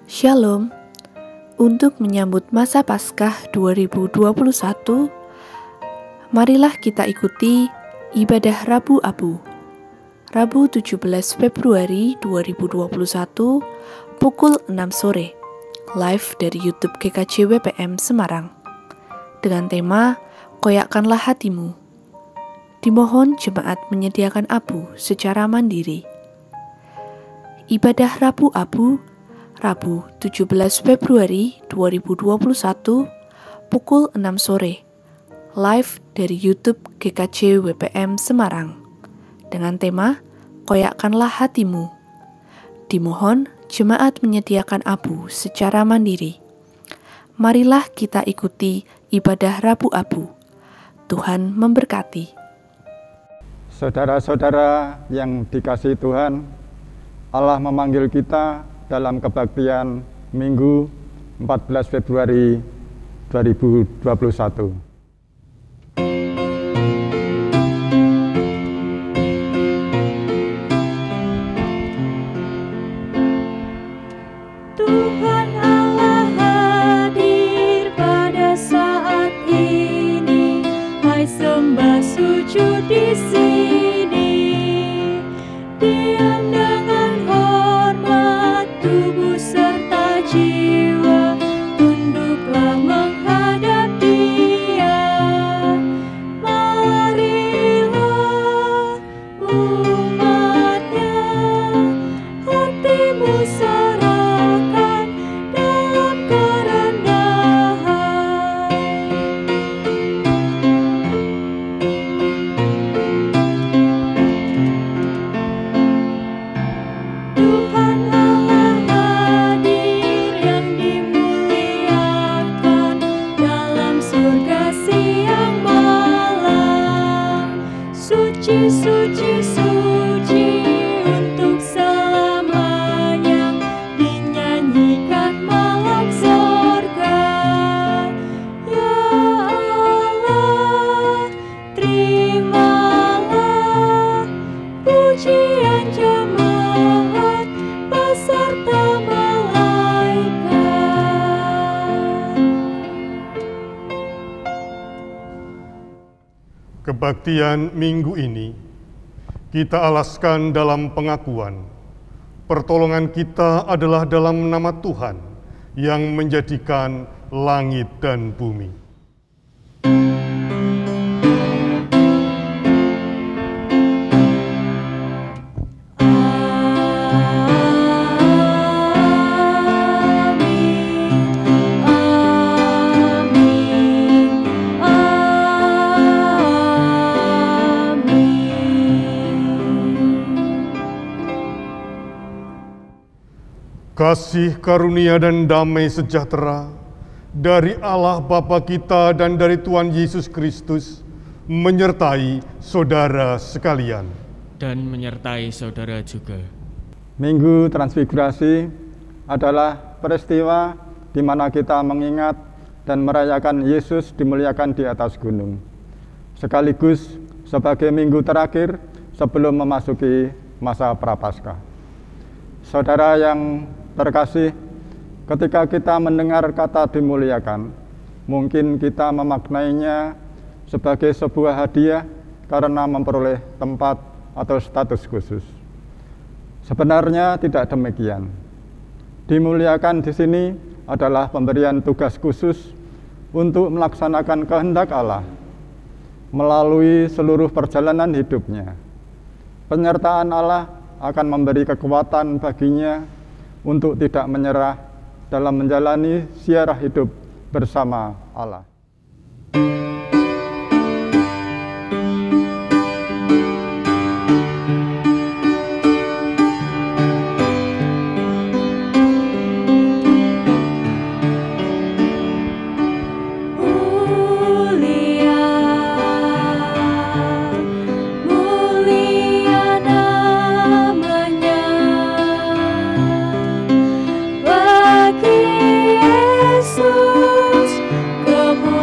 Shalom. Untuk menyambut masa Paskah 2021, marilah kita ikuti ibadah Rabu Abu. Rabu 17 Februari 2021 pukul 6 sore. Live dari YouTube GKJ WPM Semarang. Dengan tema Koyakkanlah Hatimu. Dimohon jemaat menyediakan abu secara mandiri. Ibadah Rabu Abu, Rabu 17 Februari 2021 pukul 6 sore. Live dari YouTube GKJ WPM Semarang. Dengan tema Koyakkanlah Hatimu. Dimohon jemaat menyediakan abu secara mandiri. Marilah kita ikuti ibadah Rabu Abu. Tuhan memberkati. Saudara-saudara yang dikasihi Tuhan, Allah memanggil kita dalam kebaktian Minggu 14 Februari 2021. Tuhan Allah hadir pada saat ini, hai sembah sujud di sini. Diam dengan hormat tubuh serta jiwa, tunduklah menghadap Dia. Marilah umatnya, hatimu serahkan dalam kerendahan. Tuhan Allah hadir yang dimuliakan dalam surga siang malam. Suci, suci, suci untuk selamanya, dinyanyikan malam surga. Ya Allah, terimalah pujian jemaat beserta malaikat. Kebaktian minggu ini kita alaskan dalam pengakuan pertolongan kita adalah dalam nama Tuhan yang menjadikan langit dan bumi. Kasih karunia dan damai sejahtera dari Allah Bapa kita dan dari Tuhan Yesus Kristus menyertai saudara sekalian. Dan menyertai saudara juga. Minggu Transfigurasi adalah peristiwa di mana kita mengingat dan merayakan Yesus dimuliakan di atas gunung. Sekaligus sebagai minggu terakhir sebelum memasuki masa Prapaskah. Saudara yang terkasih, ketika kita mendengar kata dimuliakan, mungkin kita memaknainya sebagai sebuah hadiah karena memperoleh tempat atau status khusus. Sebenarnya tidak demikian. Dimuliakan di sini adalah pemberian tugas khusus untuk melaksanakan kehendak Allah melalui seluruh perjalanan hidupnya. Penyertaan Allah akan memberi kekuatan baginya untuk tidak menyerah dalam menjalani ziarah hidup bersama Allah. Bagi Yesus, kemuliaan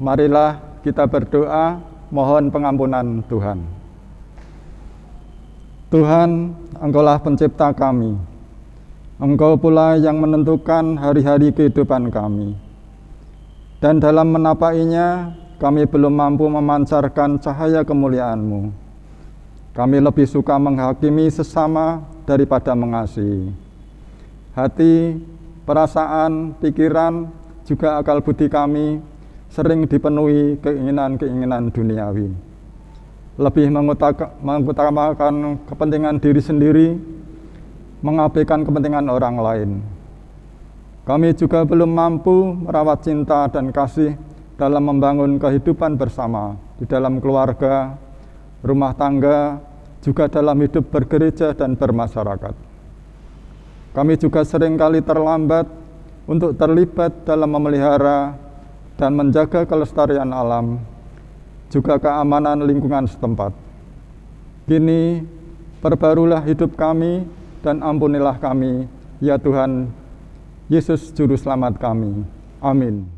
Marilah kita berdoa mohon pengampunan Tuhan. Tuhan, Engkaulah pencipta kami. Engkau pula yang menentukan hari-hari kehidupan kami. Dan dalam menapainya, kami belum mampu memancarkan cahaya kemuliaan-Mu. Kami lebih suka menghakimi sesama daripada mengasihi. Hati, perasaan, pikiran, juga akal budi kami sering dipenuhi keinginan-keinginan duniawi. Lebih mengutamakan kepentingan diri sendiri, mengabaikan kepentingan orang lain. Kami juga belum mampu merawat cinta dan kasih dalam membangun kehidupan bersama di dalam keluarga, rumah tangga, juga dalam hidup bergereja dan bermasyarakat. Kami juga seringkali terlambat untuk terlibat dalam memelihara dan menjaga kelestarian alam, juga keamanan lingkungan setempat. Kini, perbarulah hidup kami dan ampunilah kami, ya Tuhan Yesus Juru Selamat kami. Amin.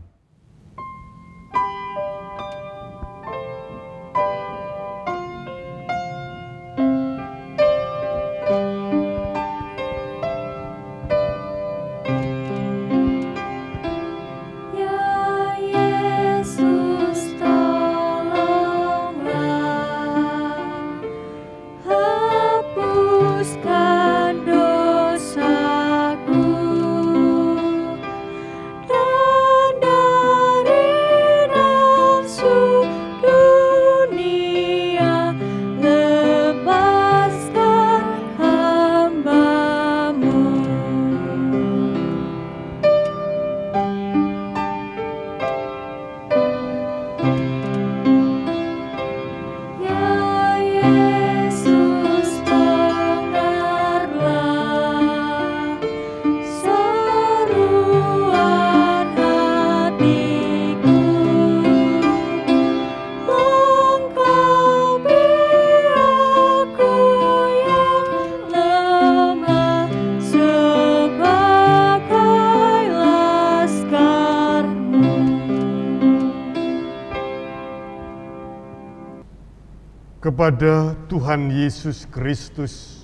Kepada Tuhan Yesus Kristus,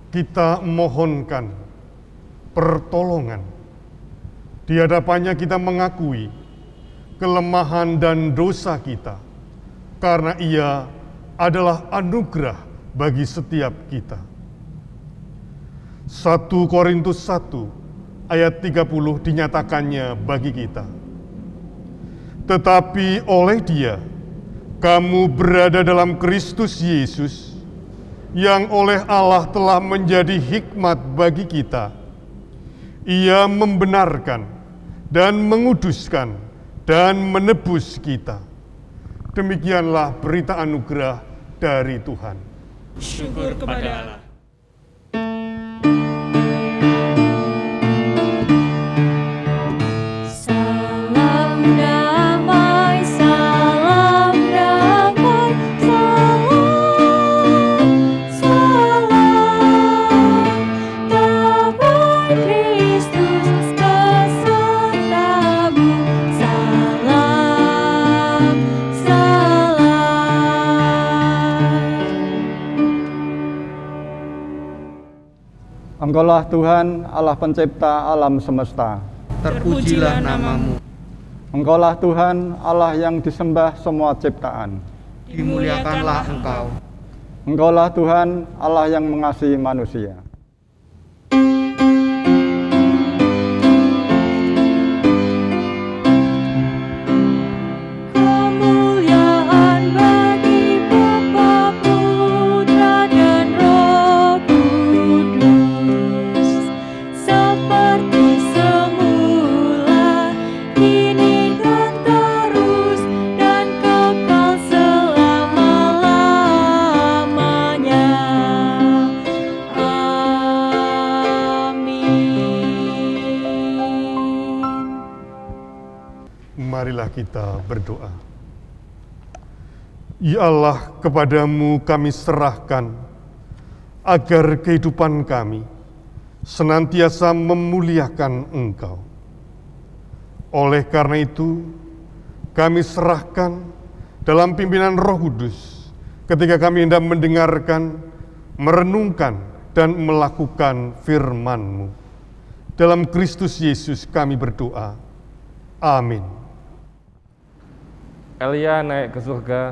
kita mohonkan pertolongan. Di hadapannya kita mengakui kelemahan dan dosa kita, karena Ia adalah anugerah bagi setiap kita. 1 Korintus 1 ayat 30 dinyatakannya bagi kita. Tetapi oleh Dia, kamu berada dalam Kristus Yesus, yang oleh Allah telah menjadi hikmat bagi kita. Ia membenarkan dan menguduskan dan menebus kita. Demikianlah berita anugerah dari Tuhan. Syukur kepada Allah. Engkaulah Tuhan, Allah pencipta alam semesta. Terpujilah namamu. Engkaulah Tuhan, Allah yang disembah semua ciptaan. Dimuliakanlah Engkau. Engkaulah Tuhan, Allah yang mengasihi manusia. Marilah kita berdoa. Ya Allah, kepadamu kami serahkan agar kehidupan kami senantiasa memuliakan Engkau. Oleh karena itu, kami serahkan dalam pimpinan Roh Kudus ketika kami hendak mendengarkan, merenungkan, dan melakukan firman-Mu. Dalam Kristus Yesus kami berdoa. Amin. Elia naik ke surga,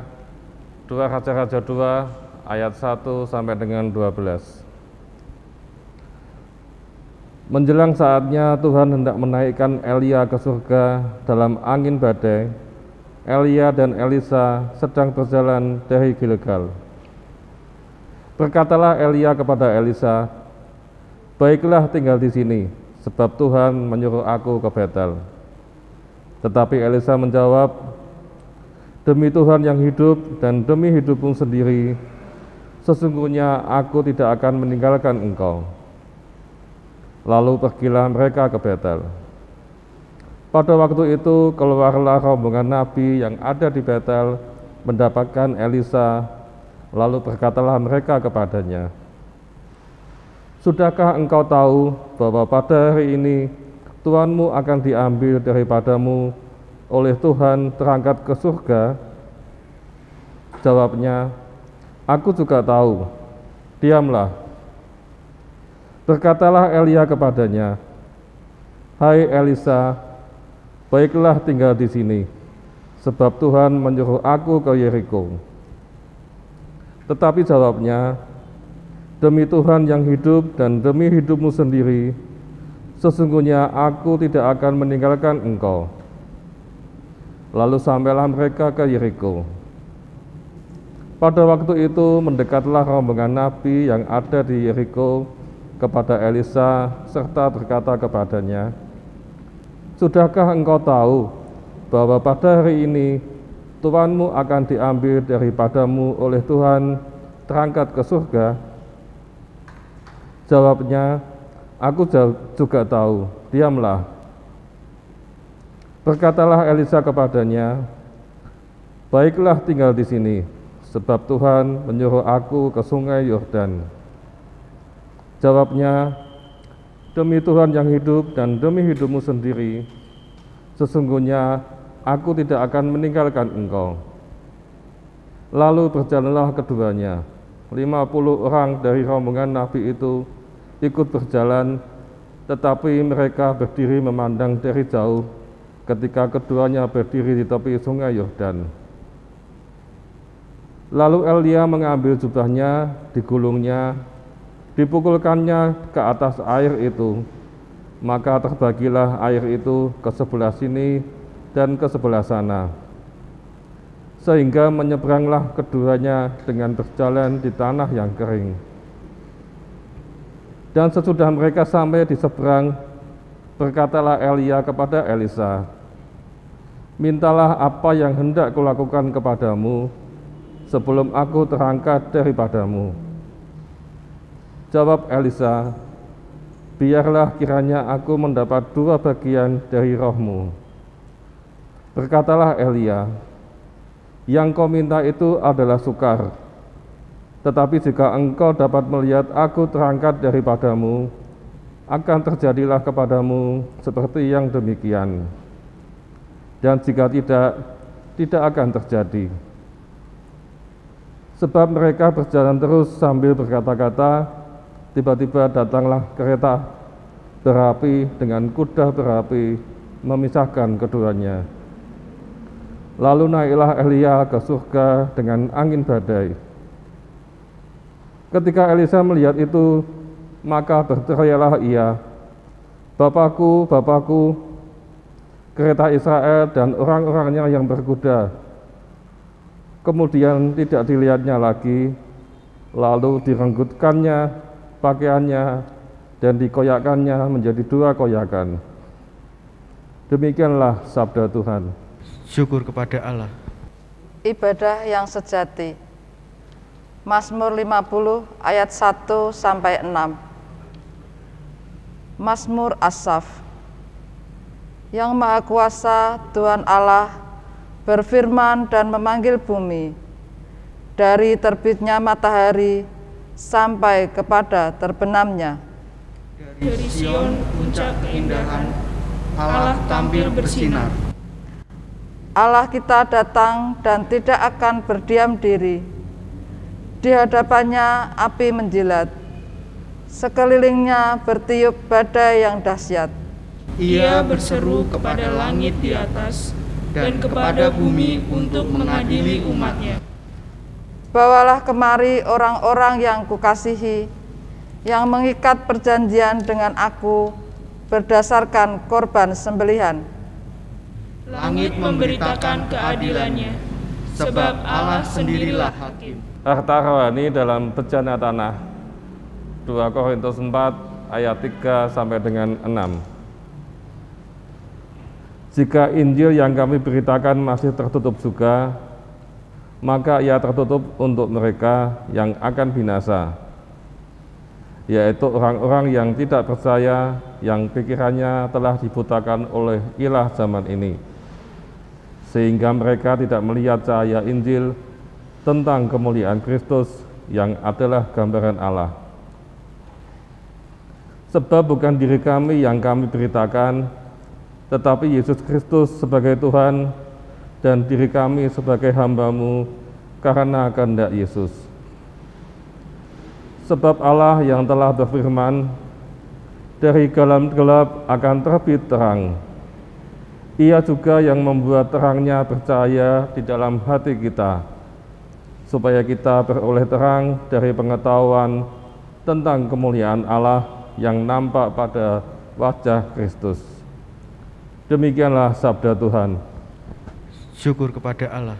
2 Raja-Raja 2 ayat 1 sampai dengan 12. Menjelang saatnya Tuhan hendak menaikkan Elia ke surga dalam angin badai, Elia dan Elisa sedang berjalan dari Gilgal. Berkatalah Elia kepada Elisa, "Baiklah tinggal di sini, sebab Tuhan menyuruh aku ke Betel." Tetapi Elisa menjawab, "Demi Tuhan yang hidup dan demi hidupmu sendiri, sesungguhnya aku tidak akan meninggalkan engkau." Lalu pergilah mereka ke Betel. Pada waktu itu keluarlah rombongan nabi yang ada di Betel mendapatkan Elisa, lalu berkatalah mereka kepadanya, "Sudahkah engkau tahu bahwa pada hari ini Tuanmu akan diambil daripadamu oleh Tuhan terangkat ke surga?" Jawabnya, "Aku juga tahu." "Diamlah." Berkatalah Elia kepadanya, "Hai Elisa, baiklah tinggal di sini, sebab Tuhan menyuruh aku ke Yeriko." Tetapi jawabnya, "Demi Tuhan yang hidup dan demi hidupmu sendiri, sesungguhnya aku tidak akan meninggalkan engkau." Lalu sampailah mereka ke Yeriko. Pada waktu itu mendekatlah rombongan nabi yang ada di Yeriko kepada Elisa serta berkata kepadanya, "Sudahkah engkau tahu bahwa pada hari ini Tuanmu akan diambil daripadamu oleh Tuhan terangkat ke surga?" Jawabnya, "Aku juga tahu." "Diamlah." Berkatalah Elisa kepadanya, "Baiklah tinggal di sini, sebab Tuhan menyuruh aku ke sungai Yordan." Jawabnya, "Demi Tuhan yang hidup dan demi hidupmu sendiri, sesungguhnya aku tidak akan meninggalkan engkau." Lalu berjalanlah keduanya. 50 orang dari rombongan nabi itu ikut berjalan, tetapi mereka berdiri memandang dari jauh ketika keduanya berdiri di tepi sungai Yordan. Lalu Elia mengambil jubahnya, digulungnya, dipukulkannya ke atas air itu, maka terbagilah air itu ke sebelah sini dan ke sebelah sana, sehingga menyeberanglah keduanya dengan berjalan di tanah yang kering. Dan sesudah mereka sampai di seberang, berkatalah Elia kepada Elisa, "Mintalah apa yang hendak kulakukan kepadamu sebelum aku terangkat daripadamu." Jawab Elisa, "Biarlah kiranya aku mendapat 2 bagian dari rohmu." Berkatalah Elia, "Yang kau minta itu adalah sukar. Tetapi jika engkau dapat melihat aku terangkat daripadamu, akan terjadilah kepadamu seperti yang demikian. Dan jika tidak akan terjadi." Sebab mereka berjalan terus sambil berkata-kata, tiba-tiba datanglah kereta berapi dengan kuda berapi memisahkan keduanya. Lalu naiklah Elia ke surga dengan angin badai. Ketika Elisa melihat itu, maka berteriaklah ia, "Bapakku, Bapakku, kereta Israel dan orang-orangnya yang berkuda." Kemudian tidak dilihatnya lagi, lalu direnggutkannya pakaiannya dan dikoyakkannya menjadi 2 koyakan. Demikianlah sabda Tuhan. Syukur kepada Allah. Ibadah yang sejati. Mazmur 50 ayat 1 sampai 6. Mazmur Asaf. Yang Maha Kuasa Tuhan Allah berfirman dan memanggil bumi, dari terbitnya matahari sampai kepada terbenamnya. Dari Sion puncak keindahan, Allah tampil bersinar. Allah kita datang dan tidak akan berdiam diri. Di hadapannya api menjilat, sekelilingnya bertiup badai yang dahsyat. Ia berseru kepada langit di atas dan kepada bumi untuk mengadili umatnya. Bawalah kemari orang-orang yang kukasihi, yang mengikat perjanjian dengan aku berdasarkan korban sembelihan. Langit memberitakan keadilannya, sebab Allah sendirilah hakim. Harta rohani dalam bejana tanah. 2 Korintus 4 ayat 3 sampai dengan 6. Jika Injil yang kami beritakan masih tertutup juga, maka ia tertutup untuk mereka yang akan binasa, yaitu orang-orang yang tidak percaya, yang pikirannya telah dibutakan oleh ilah zaman ini, sehingga mereka tidak melihat cahaya Injil tentang kemuliaan Kristus yang adalah gambaran Allah. Sebab bukan diri kami yang kami beritakan, tetapi Yesus Kristus sebagai Tuhan dan diri kami sebagai hamba-Mu karena kehendak Yesus. Sebab Allah yang telah berfirman, dari dalam gelap akan terbit terang. Ia juga yang membuat terangnya bercahaya di dalam hati kita, supaya kita beroleh terang dari pengetahuan tentang kemuliaan Allah yang nampak pada wajah Kristus. Demikianlah sabda Tuhan. Syukur kepada Allah.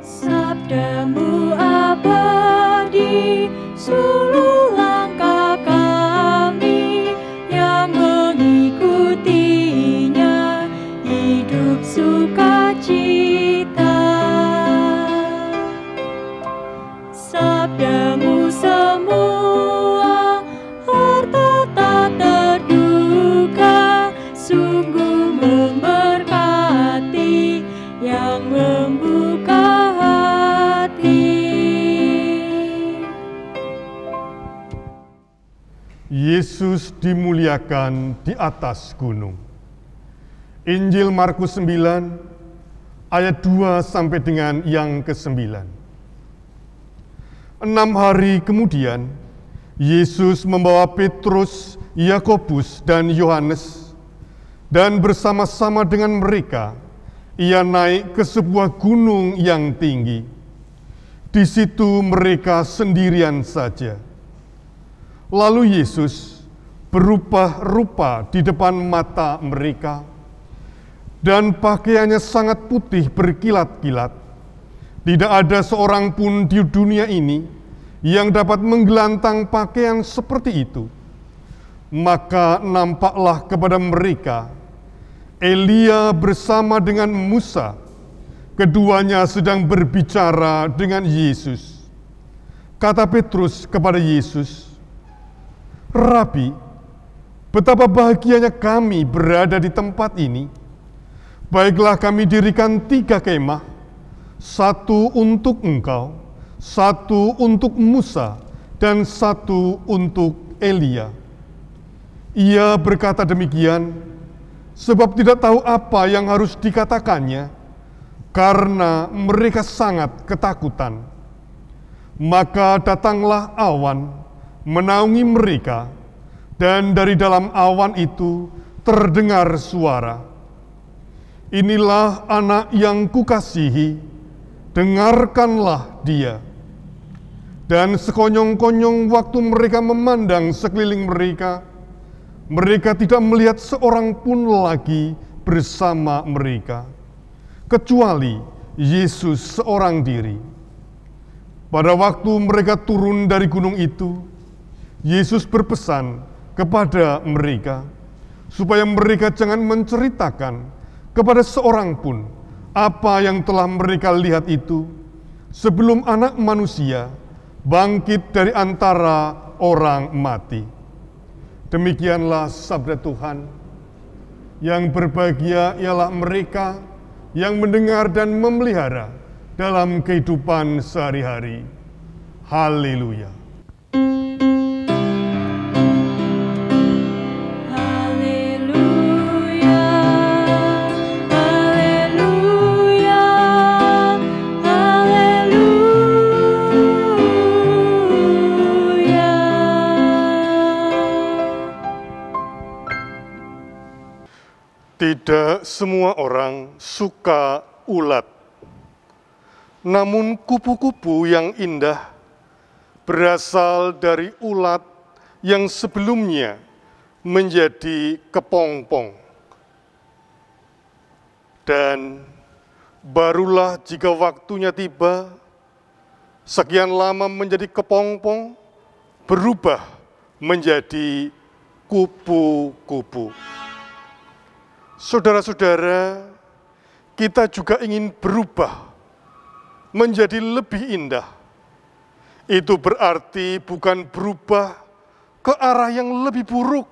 Sabdamu abadi, suluh langkah kami yang mengikutinya, hidup sukacita. Sabdamu semua harta tak terduga, sungguh memberkati yang membuka hati. Yesus dimuliakan di atas gunung. Injil Markus 9 ayat 2 sampai dengan yang ke-9. 6 hari kemudian, Yesus membawa Petrus, Yakobus, dan Yohanes, dan bersama-sama dengan mereka, ia naik ke sebuah gunung yang tinggi. Di situ mereka sendirian saja. Lalu Yesus berubah rupa di depan mata mereka, dan pakaiannya sangat putih berkilat-kilat. Tidak ada seorang pun di dunia ini yang dapat menggelantang pakaian seperti itu. Maka nampaklah kepada mereka Elia bersama dengan Musa. Keduanya sedang berbicara dengan Yesus. Kata Petrus kepada Yesus, "Rabi, betapa bahagianya kami berada di tempat ini. Baiklah kami dirikan 3 kemah, 1 untuk engkau, 1 untuk Musa, dan 1 untuk Elia." Ia berkata demikian sebab tidak tahu apa yang harus dikatakannya, karena mereka sangat ketakutan. Maka datanglah awan menaungi mereka, dan dari dalam awan itu terdengar suara, "Inilah anak yang kukasihi, dengarkanlah dia." Dan sekonyong-konyong waktu mereka memandang sekeliling mereka, mereka tidak melihat seorang pun lagi bersama mereka, kecuali Yesus seorang diri. Pada waktu mereka turun dari gunung itu, Yesus berpesan kepada mereka, supaya mereka jangan menceritakan kepada seorang pun apa yang telah mereka lihat itu, sebelum Anak Manusia bangkit dari antara orang mati. Demikianlah sabda Tuhan. Yang berbahagia ialah mereka yang mendengar dan memelihara dalam kehidupan sehari-hari. Haleluya. Tidak semua orang suka ulat. Namun kupu-kupu yang indah berasal dari ulat yang sebelumnya menjadi kepompong. Dan barulah jika waktunya tiba, sekian lama menjadi kepompong, berubah menjadi kupu-kupu. Saudara-saudara, kita juga ingin berubah menjadi lebih indah. Itu berarti bukan berubah ke arah yang lebih buruk.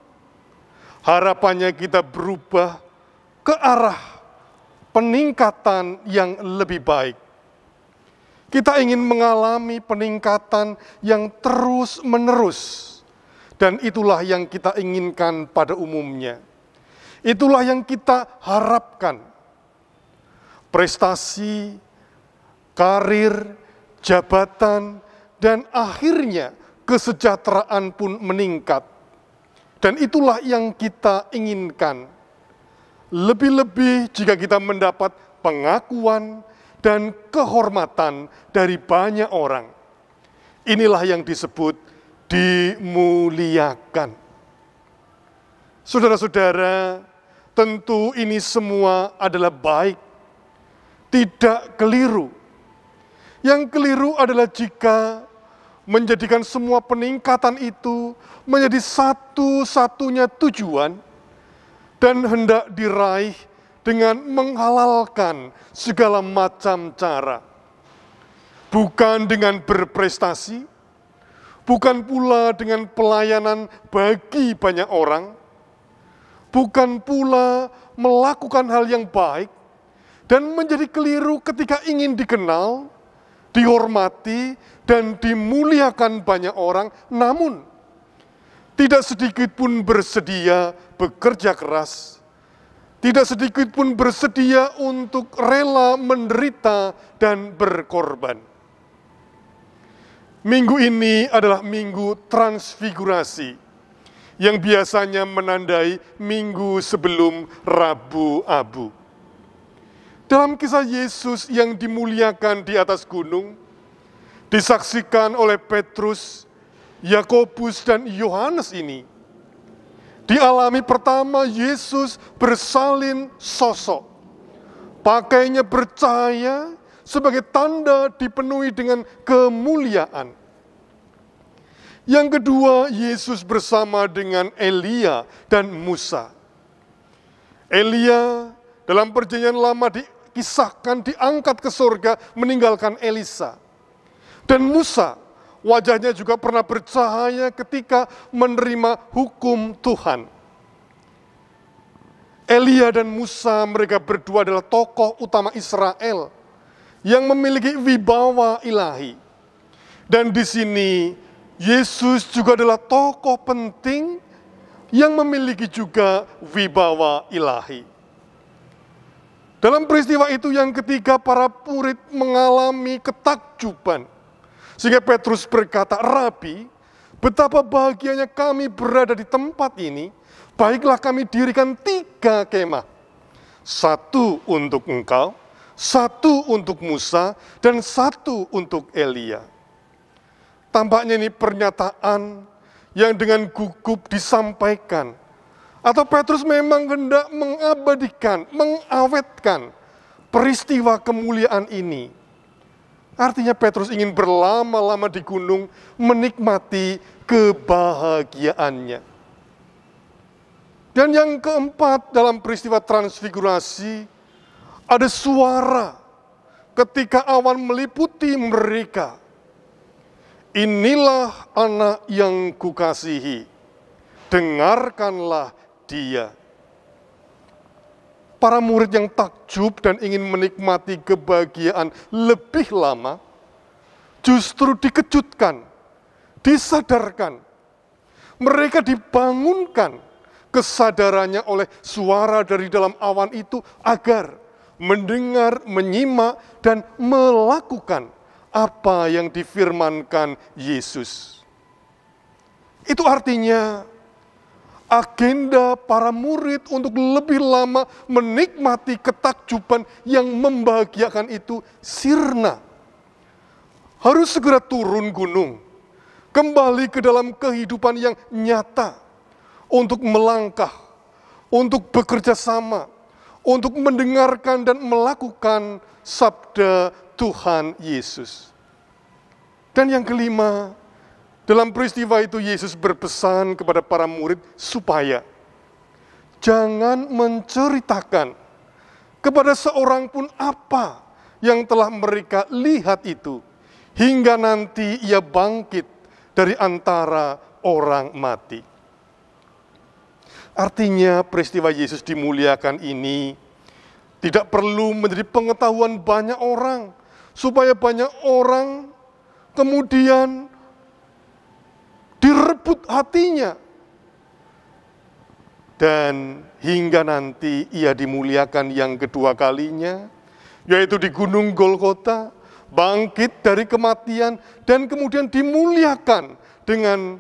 Harapannya kita berubah ke arah peningkatan yang lebih baik. Kita ingin mengalami peningkatan yang terus-menerus. Dan itulah yang kita inginkan pada umumnya. Itulah yang kita harapkan. Prestasi, karir, jabatan, dan akhirnya kesejahteraan pun meningkat. Dan itulah yang kita inginkan. Lebih-lebih jika kita mendapat pengakuan dan kehormatan dari banyak orang. Inilah yang disebut dimuliakan. Saudara-saudara, tentu ini semua adalah baik, tidak keliru. Yang keliru adalah jika menjadikan semua peningkatan itu menjadi satu-satunya tujuan dan hendak diraih dengan menghalalkan segala macam cara. Bukan dengan berprestasi, bukan pula dengan pelayanan bagi banyak orang, bukan pula melakukan hal yang baik, dan menjadi keliru ketika ingin dikenal, dihormati, dan dimuliakan banyak orang, namun tidak sedikit pun bersedia bekerja keras, tidak sedikit pun bersedia untuk rela menderita dan berkorban. Minggu ini adalah minggu transfigurasi, yang biasanya menandai minggu sebelum Rabu Abu. Dalam kisah Yesus yang dimuliakan di atas gunung, disaksikan oleh Petrus, Yakobus, dan Yohanes ini, dialami pertama Yesus bersalin sosok. Pakainya bercahaya sebagai tanda dipenuhi dengan kemuliaan. Yang kedua, Yesus bersama dengan Elia dan Musa. Elia dalam perjanjian lama dikisahkan diangkat ke surga meninggalkan Elisa. Dan Musa, wajahnya juga pernah bercahaya ketika menerima hukum Tuhan. Elia dan Musa, mereka berdua adalah tokoh utama Israel yang memiliki wibawa ilahi. Dan di sini Yesus juga adalah tokoh penting yang memiliki juga wibawa ilahi. Dalam peristiwa itu yang ketiga, para murid mengalami ketakjuban. Sehingga Petrus berkata, "Rabi, betapa bahagianya kami berada di tempat ini. Baiklah kami dirikan 3 kemah. 1 untuk engkau, 1 untuk Musa, dan 1 untuk Elia." Tampaknya ini pernyataan yang dengan gugup disampaikan. Atau Petrus memang hendak mengabadikan, mengawetkan peristiwa kemuliaan ini. Artinya Petrus ingin berlama-lama di gunung menikmati kebahagiaannya. Dan yang keempat dalam peristiwa transfigurasi, ada suara ketika awan meliputi mereka. "Inilah anak yang kukasihi, dengarkanlah dia." Para murid yang takjub dan ingin menikmati kebahagiaan lebih lama, justru dikejutkan, disadarkan. Mereka dibangunkan kesadarannya oleh suara dari dalam awan itu agar mendengar, menyimak, dan melakukan apa yang difirmankan Yesus. Itu artinya agenda para murid untuk lebih lama menikmati ketakjuban yang membahagiakan itu sirna. Harus segera turun gunung, kembali ke dalam kehidupan yang nyata, untuk melangkah, untuk bekerja sama, untuk mendengarkan dan melakukan sabda Tuhan Yesus. Dan yang kelima, dalam peristiwa itu Yesus berpesan kepada para murid supaya jangan menceritakan kepada seorang pun apa yang telah mereka lihat itu, hingga nanti ia bangkit dari antara orang mati. Artinya peristiwa Yesus dimuliakan ini tidak perlu menjadi pengetahuan banyak orang, supaya banyak orang kemudian direbut hatinya. Dan hingga nanti ia dimuliakan yang kedua kalinya, yaitu di Gunung Golgota, bangkit dari kematian, dan kemudian dimuliakan dengan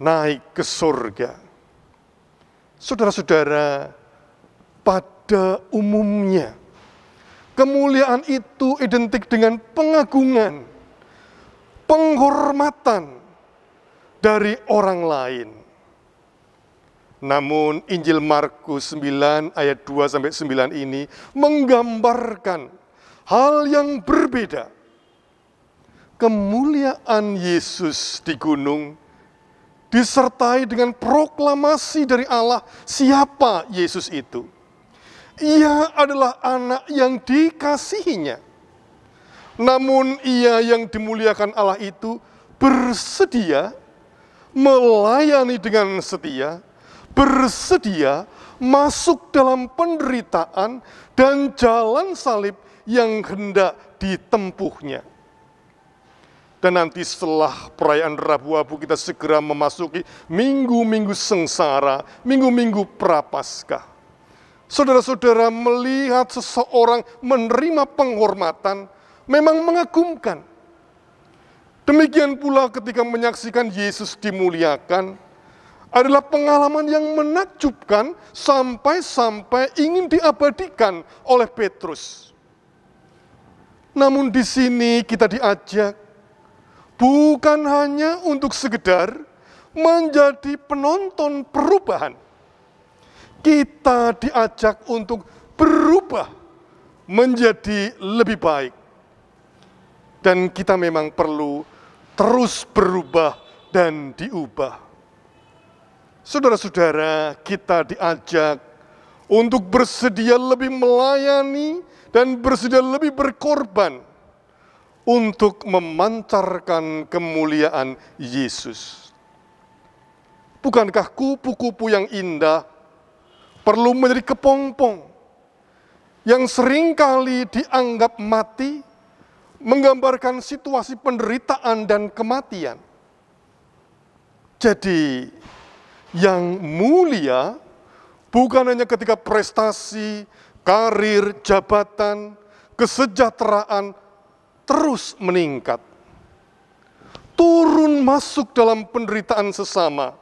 naik ke surga. Saudara-saudara, pada umumnya kemuliaan itu identik dengan pengagungan, penghormatan dari orang lain. Namun Injil Markus 9 ayat 2-9 ini menggambarkan hal yang berbeda. Kemuliaan Yesus di gunung disertai dengan proklamasi dari Allah siapa Yesus itu. Ia adalah anak yang dikasihinya. Namun ia yang dimuliakan Allah itu bersedia melayani dengan setia, bersedia masuk dalam penderitaan dan jalan salib yang hendak ditempuhnya. Dan nanti setelah perayaan Rabu Abu kita segera memasuki minggu-minggu sengsara, minggu-minggu prapaskah. Saudara-saudara, melihat seseorang menerima penghormatan memang mengagumkan. Demikian pula ketika menyaksikan Yesus dimuliakan adalah pengalaman yang menakjubkan sampai-sampai ingin diabadikan oleh Petrus. Namun di sini kita diajak bukan hanya untuk sekedar menjadi penonton perubahan. Kita diajak untuk berubah menjadi lebih baik. Dan kita memang perlu terus berubah dan diubah. Saudara-saudara, kita diajak untuk bersedia lebih melayani dan bersedia lebih berkorban untuk memancarkan kemuliaan Yesus. Bukankah kupu-kupu yang indah perlu menjadi kepompong yang seringkali dianggap mati, menggambarkan situasi penderitaan dan kematian? Jadi, yang mulia bukan hanya ketika prestasi, karir, jabatan, kesejahteraan terus meningkat. Turun masuk dalam penderitaan sesama,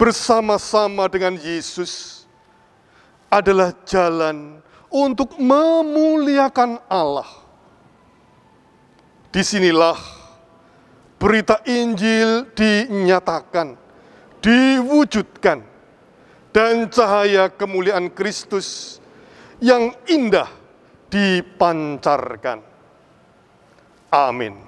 bersama-sama dengan Yesus adalah jalan untuk memuliakan Allah. Disinilah berita Injil dinyatakan, diwujudkan, dan cahaya kemuliaan Kristus yang indah dipancarkan. Amin.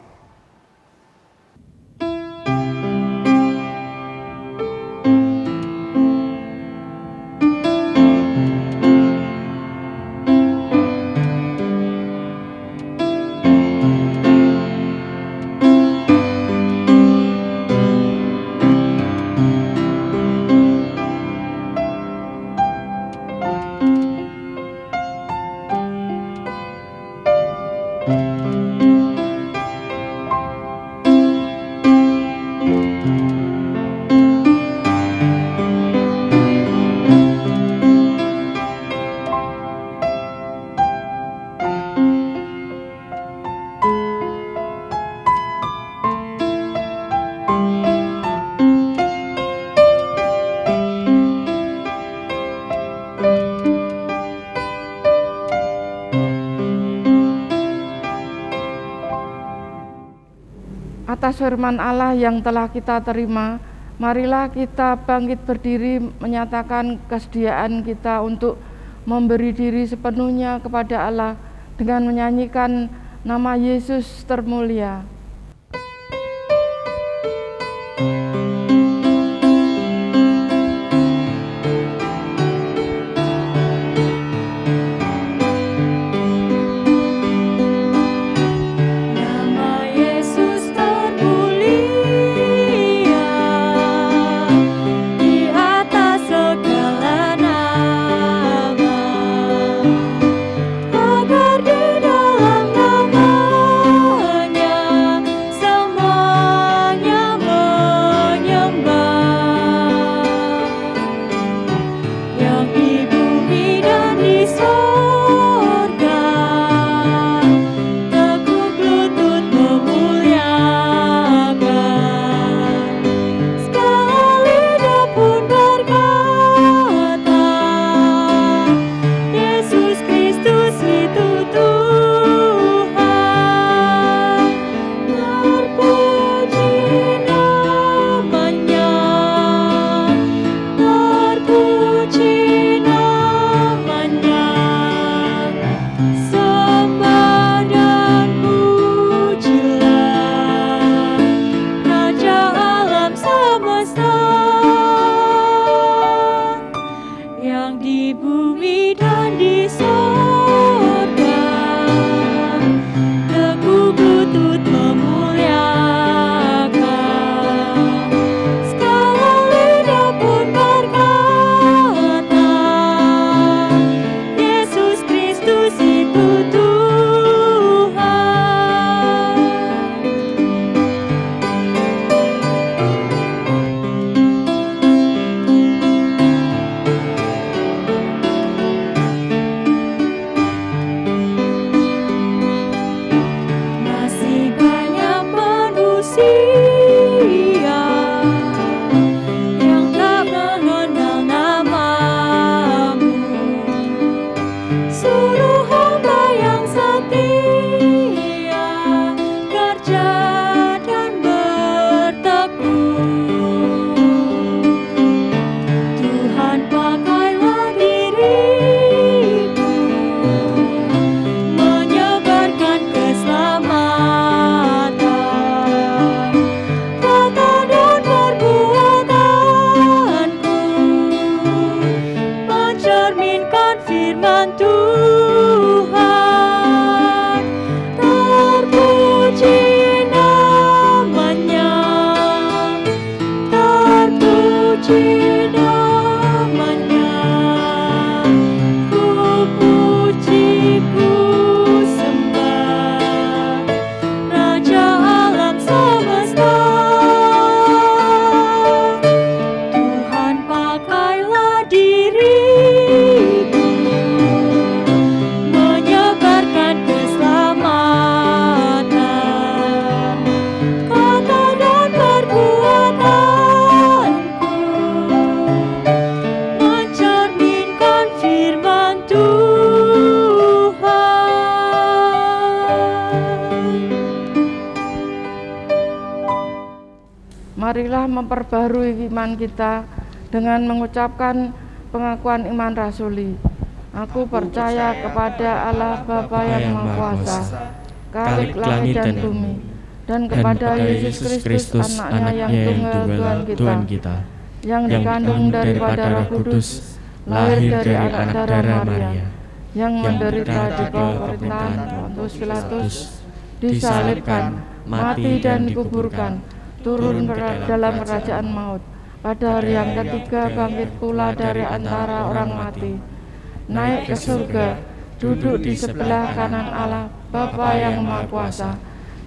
Atas firman Allah yang telah kita terima, marilah kita bangkit berdiri menyatakan kesediaan kita untuk memberi diri sepenuhnya kepada Allah dengan menyanyikan nama Yesus termulia. Marilah memperbarui iman kita dengan mengucapkan pengakuan iman rasuli. Aku percaya kepada Allah Bapa yang Maha Kuasa, Khalik langit dan bumi, dan kepada Yesus Kristus, anaknya yang tunggal Tuhan kita, yang dikandung daripada Roh Kudus, lahir dari anak darah Maria, yang menderita di bawah pemerintahan Pontius Pilatus, disalibkan, mati dan dikuburkan, turun dalam kerajaan maut, pada hari yang ketiga bangkit pula dari antara orang mati, naik ke surga, duduk di sebelah kanan Allah Bapa yang Maha Kuasa,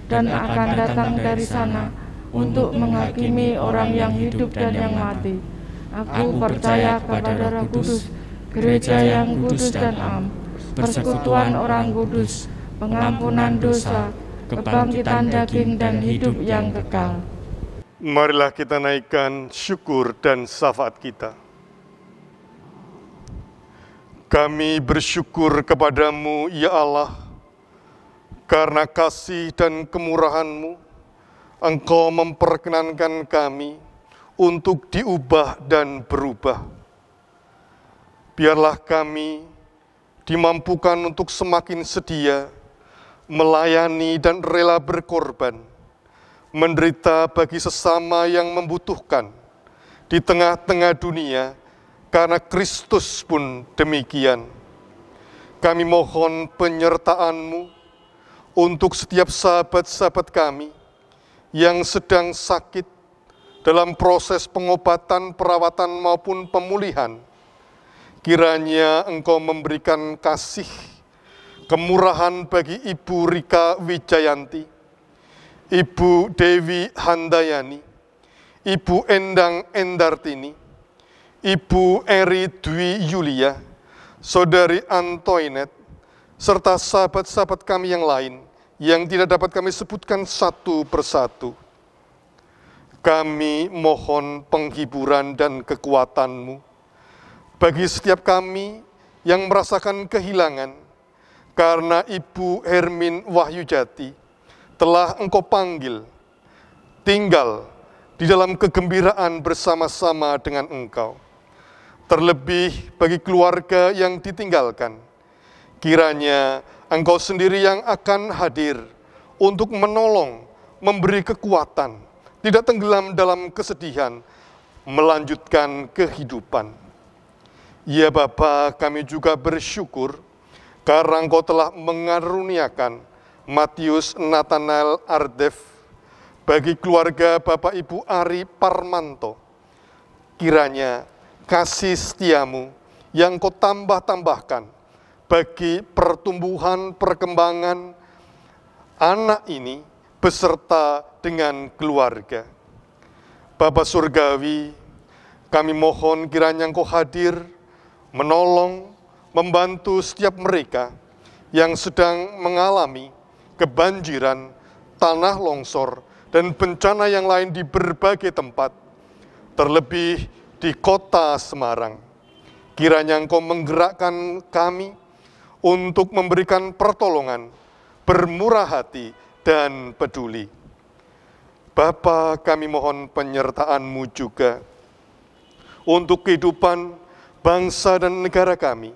dan akan datang dari sana untuk menghakimi orang yang hidup dan yang mati. Aku percaya kepada Roh Kudus, gereja yang kudus dan am, persekutuan orang kudus, pengampunan dosa, kebangkitan daging dan hidup yang kekal. Marilah kita naikkan syukur dan syafaat kita. Kami bersyukur kepadamu, ya Allah, karena kasih dan kemurahan-Mu, Engkau memperkenankan kami untuk diubah dan berubah. Biarlah kami dimampukan untuk semakin sedia melayani dan rela berkorban, menderita bagi sesama yang membutuhkan di tengah-tengah dunia, karena Kristus pun demikian. Kami mohon penyertaan-Mu untuk setiap sahabat-sahabat kami yang sedang sakit dalam proses pengobatan, perawatan maupun pemulihan. Kiranya Engkau memberikan kasih, kemurahan bagi Ibu Rika Wijayanti, Ibu Dewi Handayani, Ibu Endang Endartini, Ibu Eri Dwi Yulia, Saudari Antoinette, serta sahabat-sahabat kami yang lain yang tidak dapat kami sebutkan satu persatu. Kami mohon penghiburan dan kekuatan-Mu bagi setiap kami yang merasakan kehilangan, karena Ibu Hermin Wahyujati telah Engkau panggil tinggal di dalam kegembiraan bersama-sama dengan Engkau. Terlebih bagi keluarga yang ditinggalkan, kiranya Engkau sendiri yang akan hadir untuk menolong, memberi kekuatan, tidak tenggelam dalam kesedihan, melanjutkan kehidupan. Ya Bapa, kami juga bersyukur karena Engkau telah mengaruniakan Matius Nathanael Ardef bagi keluarga Bapak Ibu Ari Parmanto. Kiranya kasih setiamu yang Kau tambah-tambahkan bagi pertumbuhan perkembangan anak ini beserta dengan keluarga. Bapa Surgawi, kami mohon kiranya Engkau hadir, menolong, membantu setiap mereka yang sedang mengalami kebanjiran, tanah longsor, dan bencana yang lain di berbagai tempat, terlebih di kota Semarang. Kiranya Engkau menggerakkan kami untuk memberikan pertolongan, bermurah hati, dan peduli. Bapa, kami mohon penyertaan-Mu juga untuk kehidupan bangsa dan negara kami.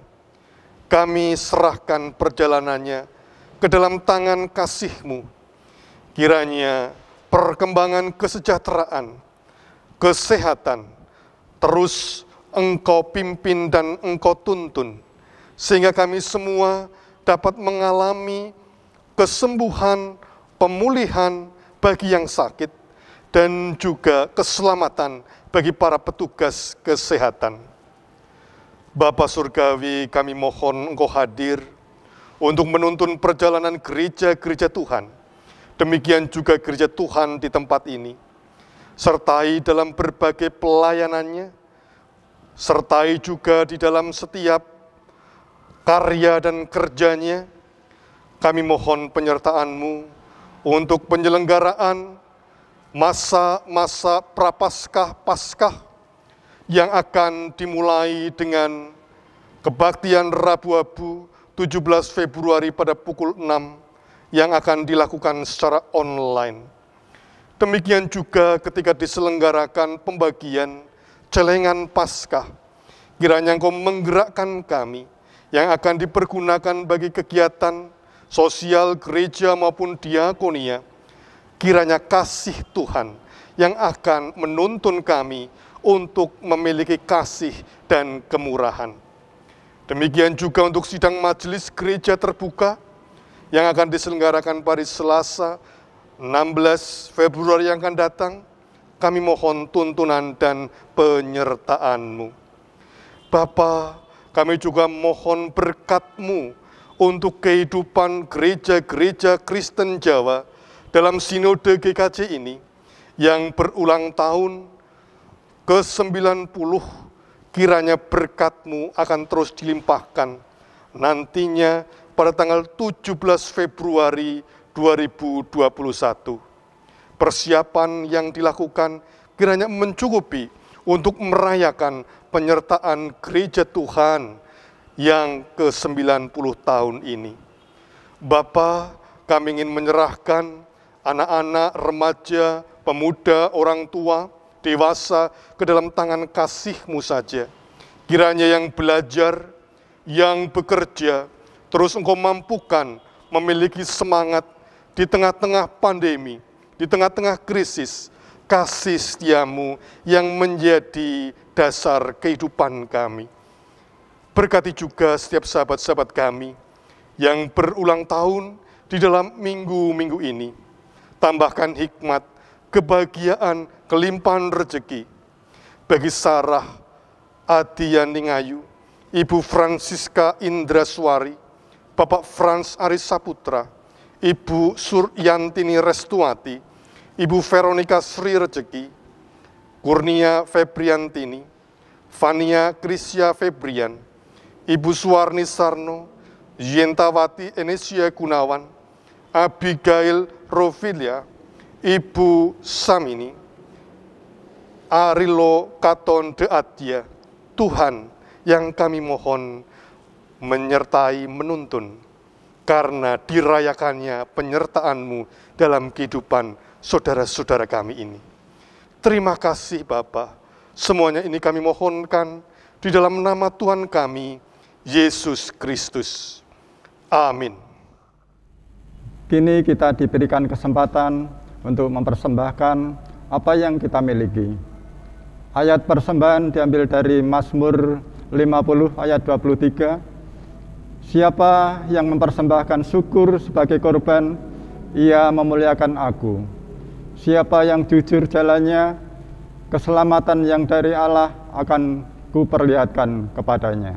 Kami serahkan perjalanannya ke dalam tangan kasih-Mu. Kiranya perkembangan kesejahteraan, kesehatan, terus Engkau pimpin dan Engkau tuntun, sehingga kami semua dapat mengalami kesembuhan, pemulihan bagi yang sakit, dan juga keselamatan bagi para petugas kesehatan. Bapa Surgawi, kami mohon Engkau hadir untuk menuntun perjalanan gereja-gereja Tuhan. Demikian juga gereja Tuhan di tempat ini. Sertai dalam berbagai pelayanannya, sertai juga di dalam setiap karya dan kerjanya. Kami mohon penyertaan-Mu untuk penyelenggaraan masa-masa prapaskah-paskah yang akan dimulai dengan kebaktian Rabu-Abu 17 Februari pada pukul 6 yang akan dilakukan secara online. Demikian juga ketika diselenggarakan pembagian celengan Paskah, kiranya Engkau menggerakkan kami yang akan dipergunakan bagi kegiatan sosial gereja maupun diakonia. Kiranya kasih Tuhan yang akan menuntun kami untuk memiliki kasih dan kemurahan. Demikian juga untuk sidang majelis gereja terbuka yang akan diselenggarakan pada Selasa 16 Februari yang akan datang. Kami mohon tuntunan dan penyertaan-Mu. Bapa, kami juga mohon berkat-Mu untuk kehidupan gereja-gereja Kristen Jawa dalam Sinode GKJ ini yang berulang tahun ke-90, kiranya berkat-Mu akan terus dilimpahkan nantinya pada tanggal 17 Februari 2021. Persiapan yang dilakukan kiranya mencukupi untuk merayakan penyertaan gereja Tuhan yang ke-90 tahun ini. Bapa, kami ingin menyerahkan anak-anak, remaja, pemuda, orang tua, dewasa ke dalam tangan kasih-Mu saja. Kiranya yang belajar, yang bekerja, terus Engkau mampukan memiliki semangat di tengah-tengah pandemi, di tengah-tengah krisis, kasih setia-Mu yang menjadi dasar kehidupan kami. Berkati juga setiap sahabat-sahabat kami yang berulang tahun di dalam minggu-minggu ini. Tambahkan hikmat, kebahagiaan, kelimpahan rezeki bagi Sarah Adianingayu, Ibu Francisca Indraswari, Bapak Frans Aris Saputra, Ibu Suryantini Restuati, Ibu Veronica Sri Rezeki, Kurnia Febriantini, Fania Krisya Febrian, Ibu Suwarni Sarno, Yentawati Enesia Gunawan, Abigail Rovilia, Ibu Samini, Arilo Katon de Adia. Tuhan yang kami mohon menyertai menuntun, karena dirayakannya penyertaan-Mu dalam kehidupan saudara-saudara kami ini. Terima kasih Bapa, semuanya ini kami mohonkan di dalam nama Tuhan kami, Yesus Kristus. Amin. Kini kita diberikan kesempatan untuk mempersembahkan apa yang kita miliki. Ayat persembahan diambil dari Mazmur 50 ayat 23. Siapa yang mempersembahkan syukur sebagai korban, ia memuliakan aku. Siapa yang jujur jalannya, keselamatan yang dari Allah akan kuperlihatkan kepadanya.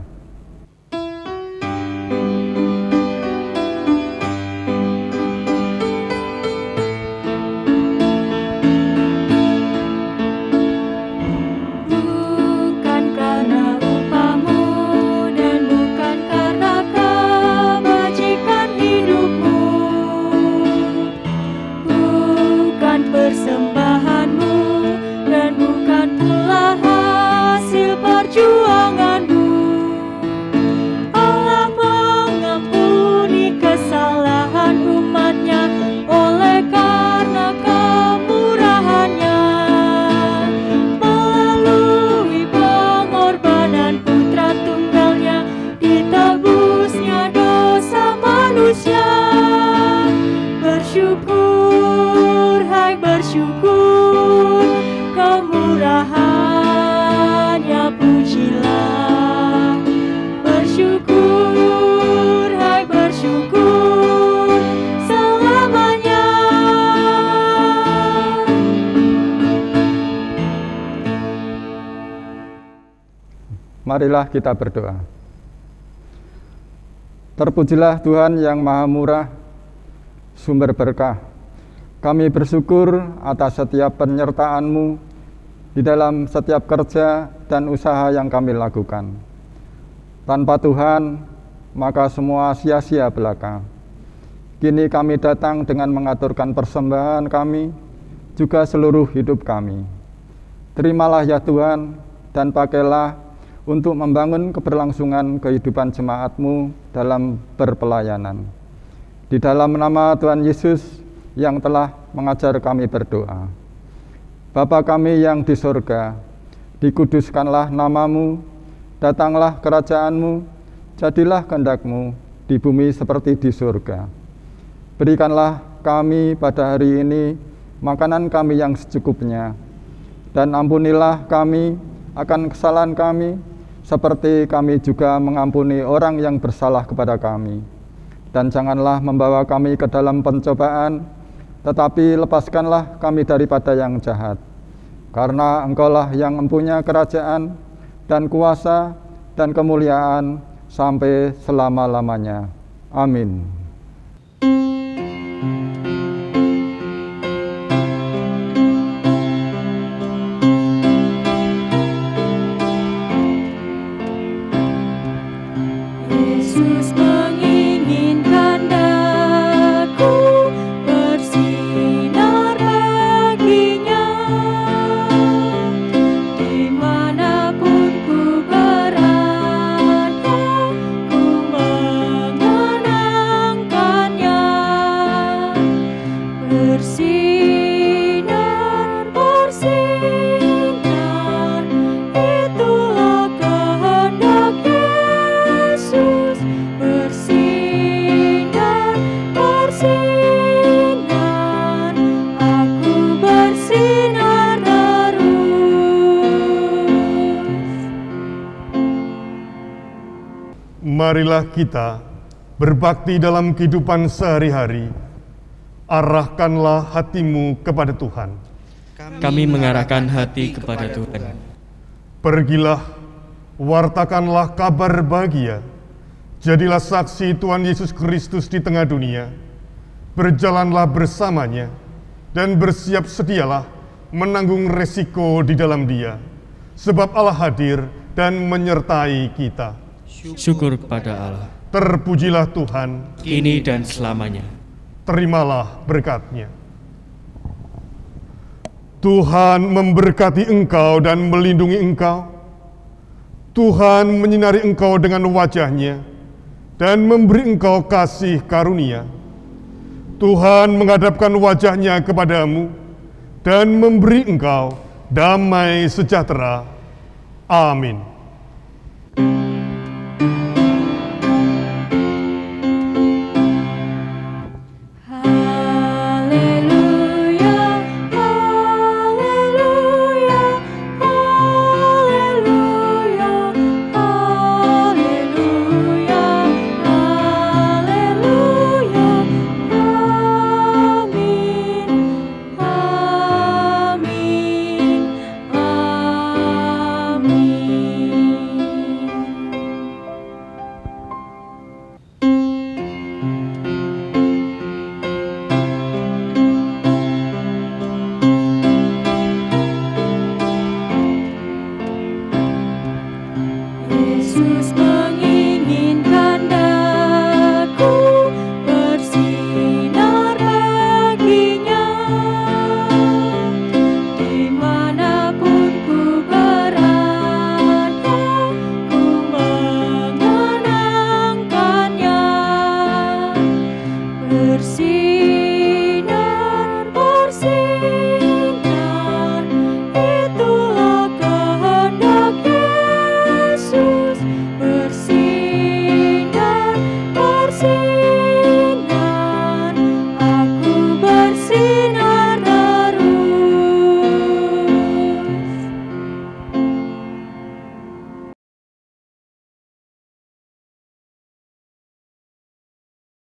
Marilah kita berdoa. Terpujilah Tuhan yang Maha Murah, sumber berkah. Kami bersyukur atas setiap penyertaan-Mu di dalam setiap kerja dan usaha yang kami lakukan. Tanpa Tuhan, maka semua sia-sia belaka. Kini kami datang dengan mengaturkan persembahan kami, juga seluruh hidup kami. Terimalah ya Tuhan, dan pakailah untuk membangun keberlangsungan kehidupan jemaat-Mu dalam berpelayanan. Di dalam nama Tuhan Yesus yang telah mengajar kami berdoa. Bapa kami yang di surga, dikuduskanlah nama-Mu, datanglah kerajaan-Mu, jadilah kehendak-Mu di bumi seperti di surga. Berikanlah kami pada hari ini makanan kami yang secukupnya, dan ampunilah kami akan kesalahan kami, seperti kami juga mengampuni orang yang bersalah kepada kami. Dan janganlah membawa kami ke dalam pencobaan, tetapi lepaskanlah kami daripada yang jahat. Karena Engkaulah yang mempunyai kerajaan dan kuasa dan kemuliaan sampai selama-lamanya. Amin. Dimanapun ku berada, ku mengenang Marilah kita berbakti dalam kehidupan sehari-hari. Arahkanlah hatimu kepada Tuhan. Kami mengarahkan hati kepada Tuhan. Pergilah, wartakanlah kabar bahagia. Jadilah saksi Tuhan Yesus Kristus di tengah dunia. Berjalanlah bersamanya dan bersiap sedialah menanggung resiko di dalam Dia. Sebab Allah hadir dan menyertai kita. Syukur kepada Allah. Terpujilah Tuhan, Kini dan selamanya. terimalah berkat-Nya. Tuhan memberkati engkau dan melindungi engkau. Tuhan menyinari engkau dengan wajah-Nya dan memberi engkau kasih karunia. Tuhan menghadapkan wajah-Nya kepadamu dan memberi engkau damai sejahtera. Amin.